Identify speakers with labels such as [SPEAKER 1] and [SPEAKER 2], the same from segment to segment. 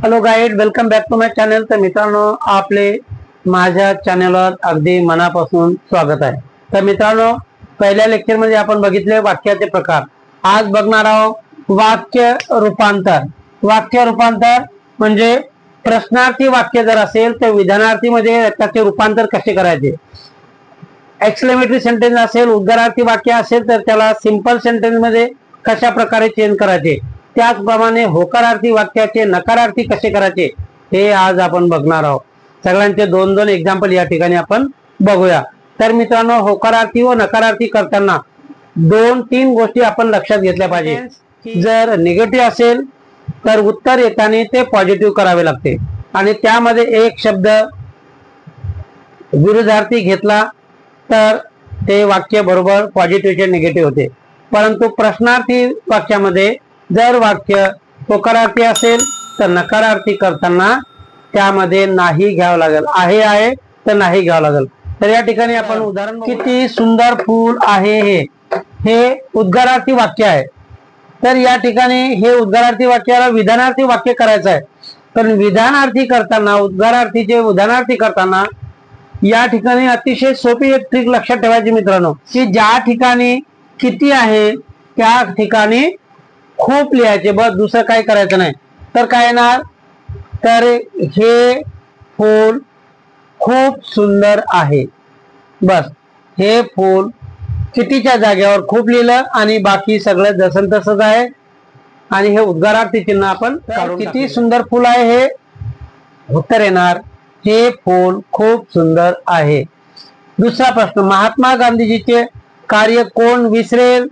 [SPEAKER 1] Hello guys, welcome back to my channel. तर मित्रांनो, आपले माझ्या चॅनलवर अगदी मनापासून स्वागत आहे। तर मित्रांनो, पहिल्या लेक्चर मध्ये आपण बघितले वाक्याचे प्रकार। आज बघणार आहोत वाक्य रूपांतर। वाक्य रूपांतर म्हणजे प्रश्नार्थी वाक्य जर असेल तर विधानार्थी मध्ये त्याचे रूपांतर कसे करायचे। एक्सक्लेमेटरी सेंटेन्स असेल, उद्गारार्थी वाक्य असेल तर त्याला सिंपल सेंटेन्स मध्ये कशा प्रकारे चेंज करायचे। त्याचप्रमाणे होकारार्थी वाक्याचे नकारार्थी कसे करायचे हे आज आपण बघणार आहोत। सगळ्यांचे दोन दोन एक्झाम्पल या ठिकाणी आपण बघूया। तर मित्रांनो, होकारार्थी व नकारार्थी करताना दोन तीन गोष्टी आपण लक्षात घेतल्या पाहिजे। जर निगेटिव्ह असेल तर उत्तर येताना ते पॉझिटिव्ह करावे लागते आणि त्यामध्ये एक शब्द विरुद्धार्थी घेतला तर ते वाक्य बरोबर पॉझिटिव्हचे निगेटिव्ह होते। परंतु प्रश्नार्थी वाक्यामध्ये जर वाक्य होकारार्थी असेल तर नकारार्थी करताना त्यामध्ये नाही घ्यावं लागेल। आहे तर नाही घ्यावं लागेल। तर या ठिकाणी आपण उदाहरण, किती सुंदर फूल आहे हे उद्गारार्थी वाक्य आहे। तर या ठिकाणी हे उद्गारार्थी वाक्याला विधानार्थी वाक्य करायचं आहे। पण विधानार्थी करताना, उद्गारार्थीचे विधानार्थी करताना या ठिकाणी अतिशय सोपी एक ट्रिक लक्षात ठेवायची मित्रांनो, की ज्या ठिकाणी किती आहे त्या ठिकाणी खूप लिहायचे, बस दुसरं काय करायचं नाही। तर काय येणार, तर हे फूल खूप सुंदर आहे। बस हे फूल कितीच्या जागेवर खूप लिहिलं आणि बाकी सगळं जसं तसंच आहे आणि हे उद्गारार्थी चिन्ह आपण किती सुंदर फूल आहे हे उत्तर येणार, हे फूल खूप सुंदर आहे। दुसरा प्रश्न, महात्मा गांधीजीचे कार्य कोण विसरेल।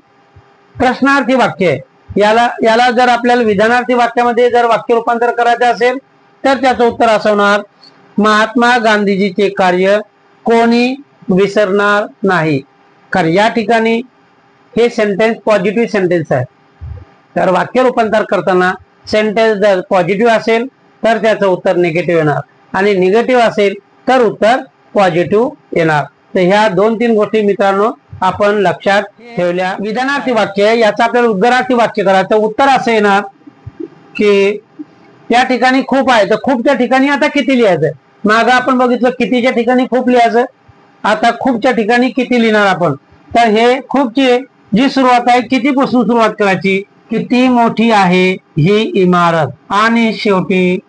[SPEAKER 1] प्रश्नार्थी वाक्य याला जर आपल्याला विधानार्थी वाक्यामध्ये जर वाक्य रूपांतर करायचे असेल तर त्याचं उत्तर असं होणार, महात्मा गांधीजीचे कार्य कोणी विसरणार नाही। कारण या ठिकाणी हे सेंटेन्स पॉझिटिव्ह सेंटेन्स आहे। तर वाक्य रूपांतर करताना सेंटेन्स जर पॉझिटिव्ह असेल तर त्याचं उत्तर निगेटिव्ह येणार आणि निगेटिव्ह असेल तर उत्तर पॉझिटिव्ह येणार। तर ह्या दोन तीन गोष्टी मित्रांनो आपण लक्षात ठेवल्या। विधानार्थी वाक्य याचा आपल्याला उद्गारार्थी वाक्य करायचं, उत्तर असं येणार की त्या ठिकाणी खूप आहे तर खूपच्या ठिकाणी आता किती लिहायचं। मागं आपण बघितलं कितीच्या ठिकाणी खूप लिहायचं, आता खूपच्या ठिकाणी किती लिहिणार आपण। तर हे खूपची जी सुरुवात आहे कितीपासून सुरुवात करायची, किती मोठी आहे ही इमारत आणि शेवटी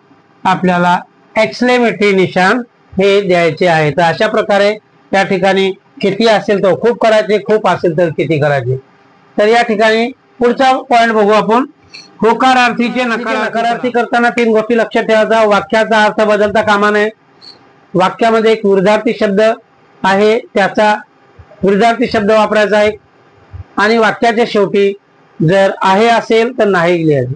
[SPEAKER 1] आपल्याला एक्सक्लेमेटरी निशाण हे द्यायचे आहे। तर अशा प्रकारे त्या ठिकाणी किती असेल तर खूप करायचे, खूप असेल तर किती करायचे। तर या ठिकाणी पुढचा पॉइंट बघू आपण, होकारार्थीचे नकारार्थी करताना तीन गोष्टी लक्षात ठेवायचा। वाक्याचा अर्थ बदलता कामा नये। वाक्यामध्ये एक विरुद्धार्थी शब्द आहे त्याचा विरुद्धार्थी शब्द वापरायचा आहे आणि वाक्याच्या शेवटी जर आहे असेल तर नाही लिहायचे,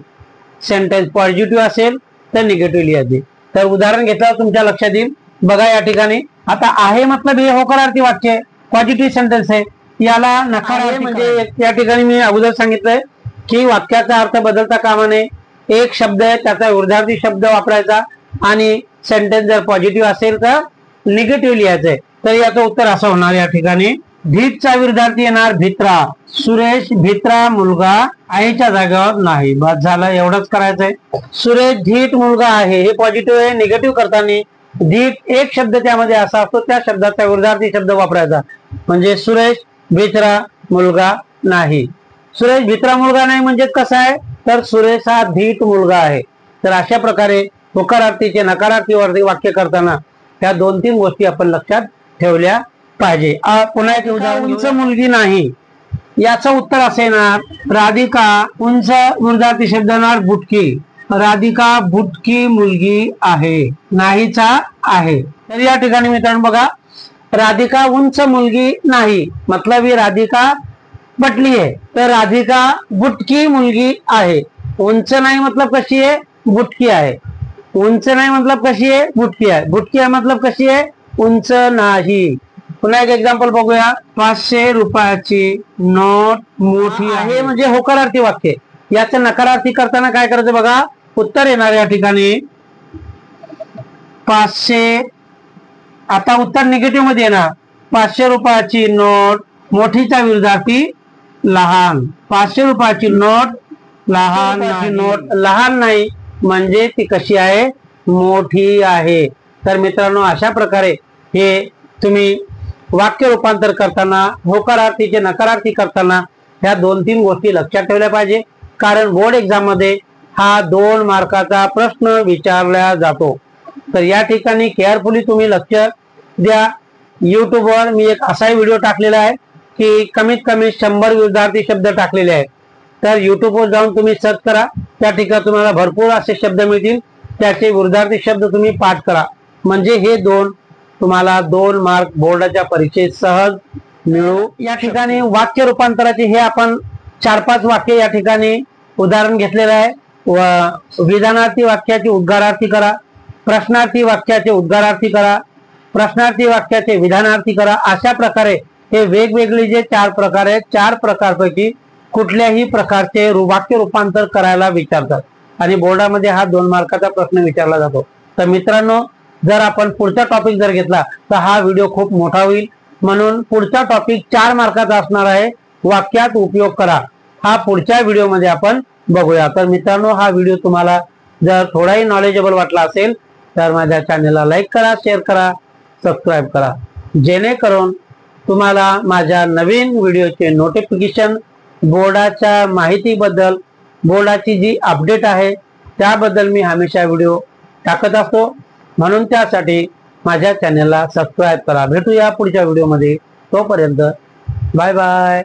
[SPEAKER 1] सेंटेन्स पॉझिटिव्ह असेल तर निगेटिव्ह लिहायचे। तर उदाहरण घेतल्यावर तुमच्या लक्षात येईल। बघा या ठिकाणी आता आहे मतलब हे होकारार्थी वाक्य पॉझिटिव्ह सेंटेन्स आहे, याला नकारार्थी म्हणजे या ठिकाणी मी अगोदर सांगितलंय की वाक्याचा अर्थ बदलता कामा नये। एक शब्द आहे त्याचा विरुद्धार्थी शब्द वापरायचा आणि सेंटेन्स जर पॉझिटिव्ह असेल तर निगेटिव्ह लिहायचंय। तर याचं उत्तर असं होणार, या ठिकाणी भीतचा विरुद्धार्थी येणार भित्रा। सुरेश भित्रा मुलगा आईच्या जागेवर नाही। बस झालं, एवढंच करायचंय। सुरेश धीट मुलगा आहे हे पॉझिटिव्ह आहे। निगेटिव्ह करताना धीट एक शब्द त्यामध्ये असा असतो, त्या शब्दाचा विरुद्धार्थी शब्द वापरायचा म्हणजे सुरेश भित्रा मुलगा नाही। सुरेश भित्रा मुलगा नाही म्हणजे कसं आहे, तर सुरेश हा धीट मुलगा आहे। तर अशा प्रकारे होकारार्थीचे नकारार्थी वाक्य करताना त्या दोन तीन गोष्टी आपण लक्षात ठेवल्या पाहिजे। पुन्हा एक उदाहरण, उंच मुलगी नाही याचं उत्तर असे येणार, राधिका उंच विरुद्धार्थी शब्द येणार बुटकी। राधिका बुटकी मुलगी आहे, नाहीचा आहे। तर या ठिकाणी मित्रांनो बघा, राधिका उंच मुलगी नाही मतलब ही राधिका पटली आहे, तर राधिका बुटकी मुलगी आहे। उंच नाही मतलब कशी आहे, बुटकी आहे। उंच नाही मतलब कशी आहे, बुटकी आहे। बुटकी आहे मतलब कशी आहे, उंच नाही। पुन्हा एक एक्झाम्पल बघूया, 500 रुपयाची नोट मोठी आहे म्हणजे होकारार्थी वाक्य। याचं नकारार्थी करताना काय करायचं बघा, उत्तर येणार या ठिकाणी 500, आता उत्तर निगेटिव्ह मध्ये येणार। 500 रुपयाची नोट मोठीचा विरुद्धार्थी लहान। 500 रुपयाची नोट लहान नाही, नोट लहान नाही म्हणजे ती कशी आहे, मोठी आहे. तर मित्रांनो, अशा प्रकारे हे तुम्ही वाक्य रूपांतर करताना, होकारार्थीचे नकारार्थी करताना ह्या 2-3 गोष्टी लक्षात ठेवल्या पाहिजे. कारण बोर्ड एक्झाम मध्ये हा 2 मार्काचा प्रश्न विचारला जातो. तर या ठिकाणी केअरफुली तुम्ही लक्ष द्या. युट्यूबवर मी एक असाही व्हिडिओ टाकलेला आहे की कमीत कमी 100 विरुद्धार्थी शब्द टाकलेले आहेत. तर युट्यूबवर जाऊन तुम्ही सर्च करा, त्या ठिकाणी तुम्हाला भरपूर असे शब्द मिळतील. त्याचे विरुद्धार्थी शब्द तुम्ही पाठ करा. म्हणजे हे तुम्हाला 2 मार्क बोर्डाच्या परीक्षेत सहज मिळू. या ठिकाणी वाक्य रूपांतराचे हे आपण 4-5 वाक्य या ठिकाणी उदाहरण घेतलेलं आहे. विधानार्थी वाक्याचे उद्गारार्थी करा, प्रश्नार्थी वाक्याचे उद्गारार्थी करा, प्रश्नार्थी वाक्याचे विधानार्थी करा. अशा प्रकारे हे वेगवेगळे जे 4 प्रकार आहेत, 4 प्रकारपैकी कुठल्याही प्रकारचे वाक्य रूपांतर करायला विचारतात आणि बोर्डामध्ये हा 2 मार्काचा प्रश्न विचारला जातो. तर मित्रांनो, जर आपण पुढचा टॉपिक जर घेतला तर हा व्हिडिओ खूप मोठा होईल. म्हणून पुढचा टॉपिक 4 मार्काचा असणार आहे, वाक्यात उपयोग करा. हा पुढच्या व्हिडिओमध्ये आपण बघूया. तर मित्रांनो, हा व्हिडिओ तुम्हाला जर थोडाही नॉलेजेबल वाटला असेल तर माझ्या चॅनलला लाईक करा, शेअर करा, सबस्क्राईब करा, जेणेकरून तुम्हाला माझ्या नवीन व्हिडिओचे नोटिफिकेशन, बोर्डाच्या माहितीबद्दल, बोर्डाची जी अपडेट आहे त्याबद्दल मी हमेशा व्हिडिओ टाकत असतो. म्हणून त्यासाठी माझ्या चॅनलला सबस्क्राईब करा. भेटूया पुढच्या व्हिडिओमध्ये. तोपर्यंत बाय बाय.